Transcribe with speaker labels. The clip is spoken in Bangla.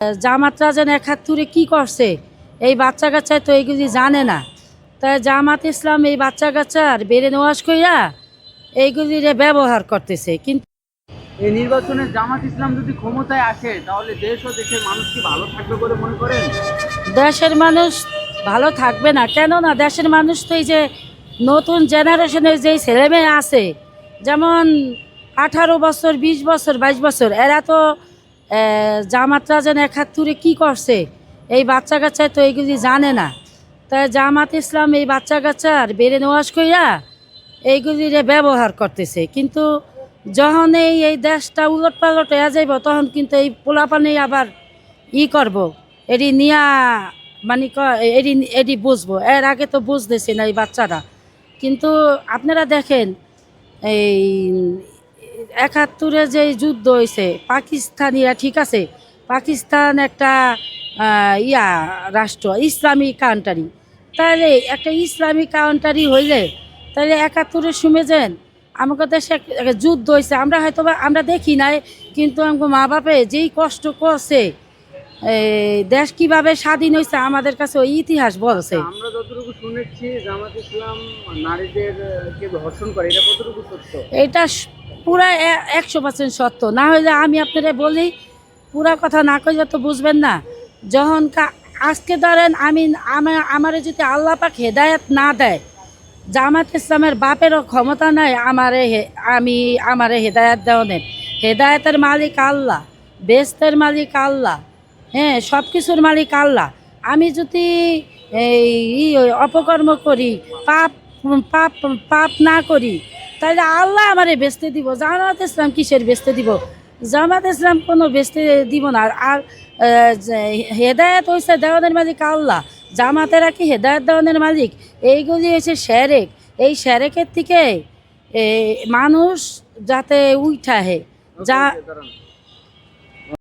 Speaker 1: জামাতরা যেন ৭১ কি করছে এই বাচ্চা কাচ্চায় তো এইগুলি জানে না। তাই জামাত ইসলাম এই বাচ্চা কাচ্চার ব্রেন ওয়াশ কইরা এইগুলির ব্যবহার করতেছে। কিন্তু
Speaker 2: এই নির্বাচনে জামাত ইসলাম যদি ক্ষমতায় আসে তাহলে দেশ ও দেশের মানুষ কি ভালো থাকবে বলে মনে করেন?
Speaker 1: দেশের মানুষ ভালো থাকবে না, কেননা দেশের মানুষ তো এই যে নতুন জেনারেশনের যেই ছেলেমেয়ে আছে, যেমন 18 বছর 20 বছর 22 বছর, এরা তো জামাতরা যেন ৭১ কি করছে এই বাচ্চা কাচ্চায় তো এইগুলি জানে না। তাই জামাত ইসলাম এই বাচ্চা কাচ্চার ব্রেন ওয়াশ কইরা এইগুলির ব্যবহার করতেছে। কিন্তু যখন এই দেশটা উলট পালট হয়ে যাইব তখন কিন্তু এই পোলাপানি আবার করব, এটি নিয়া মানে এটি বুঝবো। এর আগে তো বুঝতেছে না এই বাচ্চারা। কিন্তু আপনারা দেখেন এই ৭১ যে যুদ্ধ হয়েছে, পাকিস্তানিরা ঠিক আছে, পাকিস্তান একটা রাষ্ট্র, ইসলামিক কান্ট্রি। তাহলে একটা ইসলামিক কান্ট্রি হইলে তাহলে ৭১ সময় যেন আমাকে দেশে একটা যুদ্ধ হয়েছে, আমরা হয়তো আমরা দেখি নাই, কিন্তু আমাকে মা বাপে যেই কষ্ট করছে, দেশ কিভাবে স্বাধীন হয়েছে আমাদের কাছে ওই ইতিহাস বলছে।
Speaker 2: আমরা যতটুকু শুনেছি জামাত ইসলাম নারীদের কে ধর্ষণ করে, এটা কতটুকু সত্য?
Speaker 1: এটা পুরা 100% সত্য। না হইলে আমি আপনারা বলি, পুরা কথা না কইলে তো বুঝবেন না। যখন আজকে ধরেন আমারে যদি আল্লাহ পাক হেদায়েত না দেয়, জামাত ইসলামের বাপেরও ক্ষমতা নাই আমারে হেদায়েত দেওয়ানের। হেদায়েতের মালিক আল্লাহ, বেহেশতের মালিক আল্লাহ, হ্যাঁ, সব কিছুর মালিক আল্লাহ। আমি যদি অপকর্ম করি, পাপ পাপ পাপ না করি, তাহলে আল্লাহ আমারে বেচতে দিব। জামাত ইসলাম কিসের বেচতে দিব? জামাত ইসলাম কোনো বেচতে দিব না। আর হেদায়েত হয়েছে দেওয়ানের মালিক আল্লাহ, জামাতেরা কি হেদায়েত দেওয়ানের মালিক? এইগুলি হয়েছে শেরেক। এই শেরেকের থেকে মানুষ যাতে উঠাহে যা